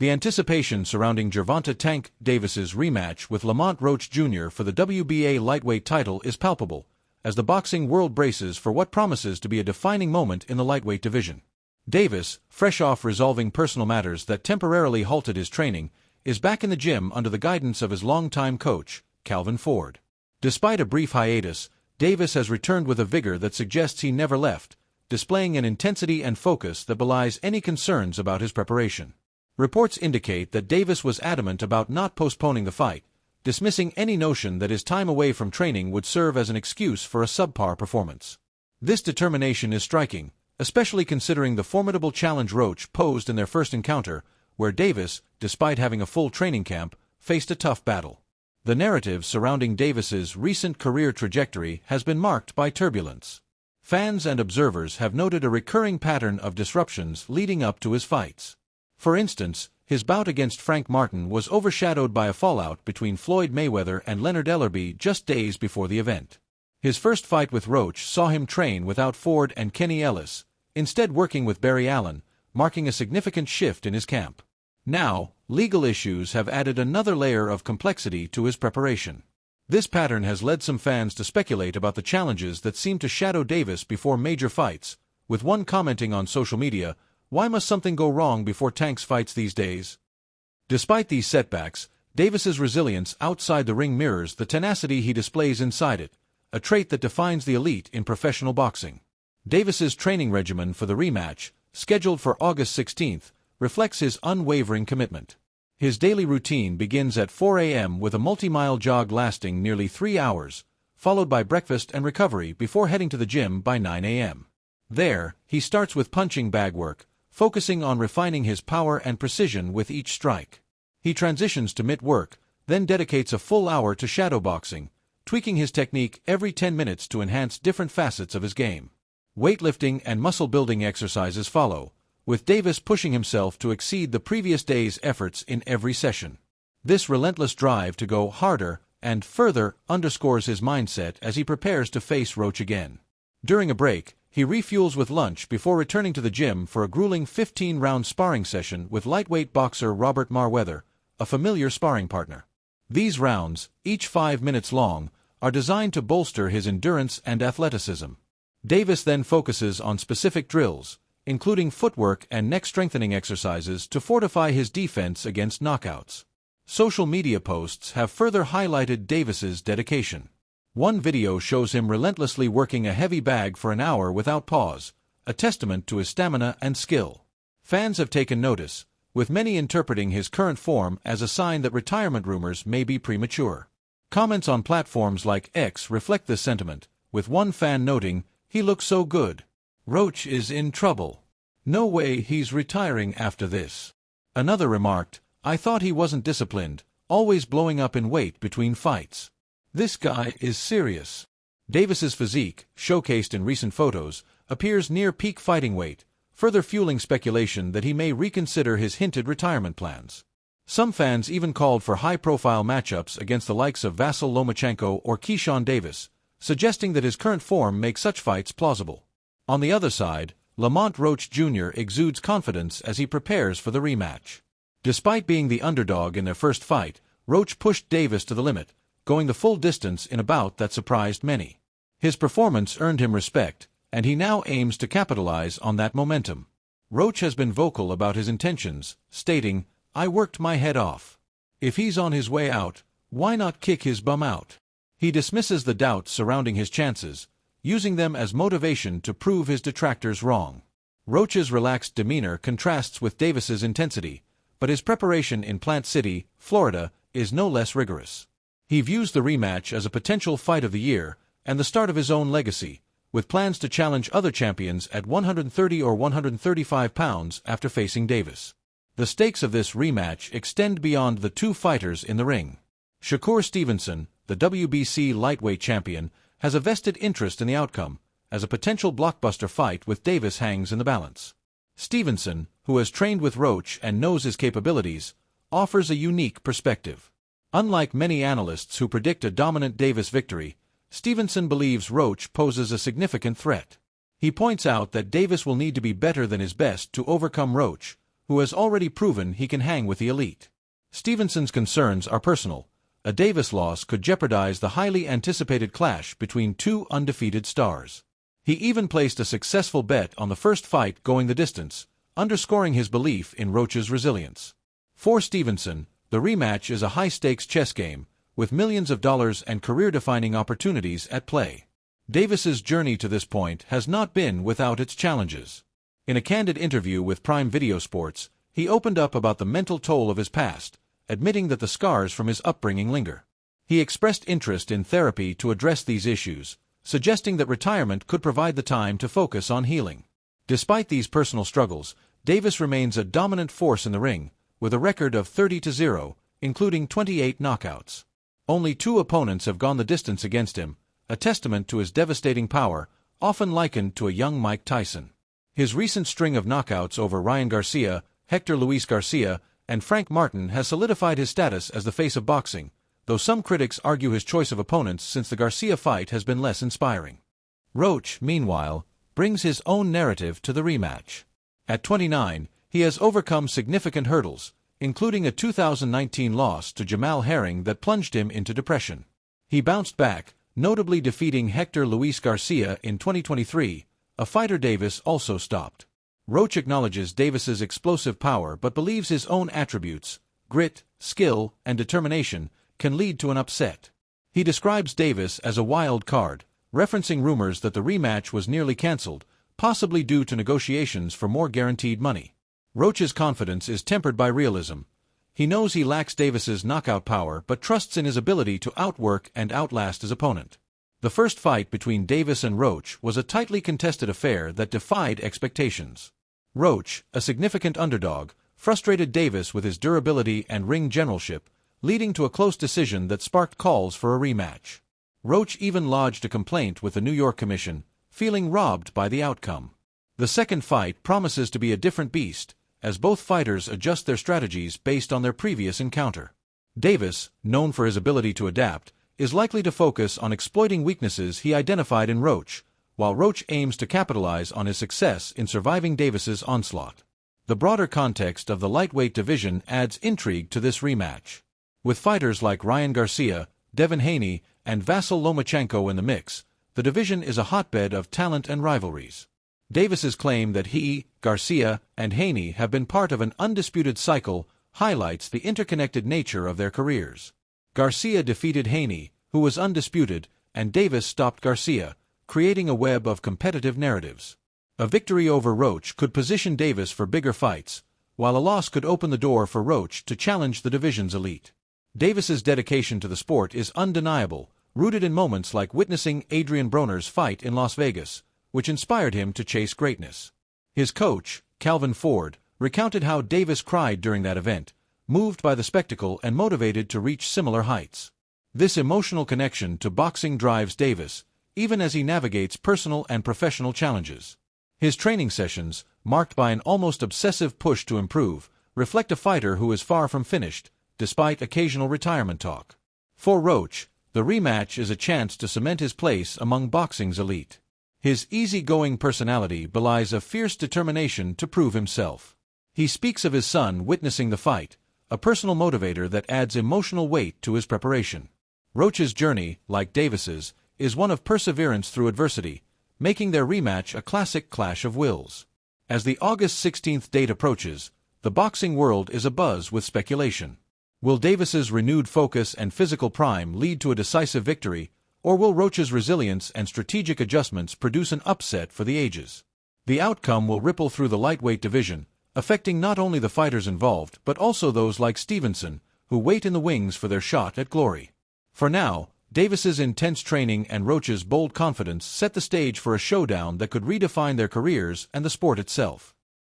The anticipation surrounding Gervonta "Tank" Davis's rematch with Lamont Roach Jr. for the WBA lightweight title is palpable, as the boxing world braces for what promises to be a defining moment in the lightweight division. Davis, fresh off resolving personal matters that temporarily halted his training, is back in the gym under the guidance of his longtime coach, Calvin Ford. Despite a brief hiatus, Davis has returned with a vigor that suggests he never left, displaying an intensity and focus that belies any concerns about his preparation. Reports indicate that Davis was adamant about not postponing the fight, dismissing any notion that his time away from training would serve as an excuse for a subpar performance. This determination is striking, especially considering the formidable challenge Roach posed in their first encounter, where Davis, despite having a full training camp, faced a tough battle. The narrative surrounding Davis's recent career trajectory has been marked by turbulence. Fans and observers have noted a recurring pattern of disruptions leading up to his fights. For instance, his bout against Frank Martin was overshadowed by a fallout between Floyd Mayweather and Leonard Ellerbe just days before the event. His first fight with Roach saw him train without Ford and Kenny Ellis, instead working with Barry Allen, marking a significant shift in his camp. Now, legal issues have added another layer of complexity to his preparation. This pattern has led some fans to speculate about the challenges that seem to shadow Davis before major fights, with one commenting on social media, "Why must something go wrong before Tank's fights these days?" Despite these setbacks, Davis's resilience outside the ring mirrors the tenacity he displays inside it, a trait that defines the elite in professional boxing. Davis's training regimen for the rematch, scheduled for August 16th, reflects his unwavering commitment. His daily routine begins at 4 a.m. with a multi-mile jog lasting nearly 3 hours, followed by breakfast and recovery before heading to the gym by 9 a.m. There, he starts with punching bag work, focusing on refining his power and precision with each strike. He transitions to mitt work, then dedicates a full hour to shadowboxing, tweaking his technique every 10 minutes to enhance different facets of his game. Weightlifting and muscle-building exercises follow, with Davis pushing himself to exceed the previous day's efforts in every session. This relentless drive to go harder and further underscores his mindset as he prepares to face Roach again. During a break, he refuels with lunch before returning to the gym for a grueling 15-round sparring session with lightweight boxer Robert Mayweather, a familiar sparring partner. These rounds, each 5 minutes long, are designed to bolster his endurance and athleticism. Davis then focuses on specific drills, including footwork and neck-strengthening exercises to fortify his defense against knockouts. Social media posts have further highlighted Davis's dedication. One video shows him relentlessly working a heavy bag for an hour without pause, a testament to his stamina and skill. Fans have taken notice, with many interpreting his current form as a sign that retirement rumors may be premature. Comments on platforms like X reflect this sentiment, with one fan noting, "He looks so good. Roach is in trouble. No way he's retiring after this." Another remarked, "I thought he wasn't disciplined, always blowing up in weight between fights. This guy is serious." Davis's physique, showcased in recent photos, appears near peak fighting weight, further fueling speculation that he may reconsider his hinted retirement plans. Some fans even called for high-profile matchups against the likes of Vasyl Lomachenko or Keyshawn Davis, suggesting that his current form makes such fights plausible. On the other side, Lamont Roach Jr. exudes confidence as he prepares for the rematch. Despite being the underdog in their first fight, Roach pushed Davis to the limit, going the full distance in a bout that surprised many. His performance earned him respect, and he now aims to capitalize on that momentum. Roach has been vocal about his intentions, stating, "I worked my head off. If he's on his way out, why not kick his bum out?" He dismisses the doubts surrounding his chances, using them as motivation to prove his detractors wrong. Roach's relaxed demeanor contrasts with Davis's intensity, but his preparation in Plant City, Florida, is no less rigorous. He views the rematch as a potential fight of the year and the start of his own legacy, with plans to challenge other champions at 130 or 135 pounds after facing Davis. The stakes of this rematch extend beyond the two fighters in the ring. Shakur Stevenson, the WBC lightweight champion, has a vested interest in the outcome, as a potential blockbuster fight with Davis hangs in the balance. Stevenson, who has trained with Roach and knows his capabilities, offers a unique perspective. Unlike many analysts who predict a dominant Davis victory, Stevenson believes Roach poses a significant threat. He points out that Davis will need to be better than his best to overcome Roach, who has already proven he can hang with the elite. Stevenson's concerns are personal. A Davis loss could jeopardize the highly anticipated clash between two undefeated stars. He even placed a successful bet on the first fight going the distance, underscoring his belief in Roach's resilience. For Stevenson, the rematch is a high-stakes chess game, with millions of dollars and career-defining opportunities at play. Davis's journey to this point has not been without its challenges. In a candid interview with Prime Video Sports, he opened up about the mental toll of his past, admitting that the scars from his upbringing linger. He expressed interest in therapy to address these issues, suggesting that retirement could provide the time to focus on healing. Despite these personal struggles, Davis remains a dominant force in the ring, with a record of 30-0, including 28 knockouts. Only 2 opponents have gone the distance against him, a testament to his devastating power, often likened to a young Mike Tyson. His recent string of knockouts over Ryan Garcia, Hector Luis Garcia, and Frank Martin has solidified his status as the face of boxing, though some critics argue his choice of opponents since the Garcia fight has been less inspiring. Roach, meanwhile, brings his own narrative to the rematch. At 29, he has overcome significant hurdles, including a 2019 loss to Jamal Herring that plunged him into depression. He bounced back, notably defeating Hector Luis Garcia in 2023, a fighter Davis also stopped. Roach acknowledges Davis's explosive power but believes his own attributes, grit, skill, and determination, can lead to an upset. He describes Davis as a wild card, referencing rumors that the rematch was nearly cancelled, possibly due to negotiations for more guaranteed money. Roach's confidence is tempered by realism. He knows he lacks Davis's knockout power but trusts in his ability to outwork and outlast his opponent. The first fight between Davis and Roach was a tightly contested affair that defied expectations. Roach, a significant underdog, frustrated Davis with his durability and ring generalship, leading to a close decision that sparked calls for a rematch. Roach even lodged a complaint with the New York Commission, feeling robbed by the outcome. The second fight promises to be a different beast, as both fighters adjust their strategies based on their previous encounter. Davis, known for his ability to adapt, is likely to focus on exploiting weaknesses he identified in Roach, while Roach aims to capitalize on his success in surviving Davis's onslaught. The broader context of the lightweight division adds intrigue to this rematch. With fighters like Ryan Garcia, Devin Haney, and Vasyl Lomachenko in the mix, the division is a hotbed of talent and rivalries. Davis's claim that he, Garcia, and Haney have been part of an undisputed cycle highlights the interconnected nature of their careers. Garcia defeated Haney, who was undisputed, and Davis stopped Garcia, creating a web of competitive narratives. A victory over Roach could position Davis for bigger fights, while a loss could open the door for Roach to challenge the division's elite. Davis's dedication to the sport is undeniable, rooted in moments like witnessing Adrian Broner's fight in Las Vegas, which inspired him to chase greatness. His coach, Calvin Ford, recounted how Davis cried during that event, moved by the spectacle and motivated to reach similar heights. This emotional connection to boxing drives Davis, even as he navigates personal and professional challenges. His training sessions, marked by an almost obsessive push to improve, reflect a fighter who is far from finished, despite occasional retirement talk. For Roach, the rematch is a chance to cement his place among boxing's elite. His easygoing personality belies a fierce determination to prove himself. He speaks of his son witnessing the fight, a personal motivator that adds emotional weight to his preparation. Roach's journey, like Davis's, is one of perseverance through adversity, making their rematch a classic clash of wills. As the August 16th date approaches, the boxing world is abuzz with speculation. Will Davis's renewed focus and physical prime lead to a decisive victory, or will Roach's resilience and strategic adjustments produce an upset for the ages? The outcome will ripple through the lightweight division, affecting not only the fighters involved but also those like Stevenson, who wait in the wings for their shot at glory. For now, Davis's intense training and Roach's bold confidence set the stage for a showdown that could redefine their careers and the sport itself.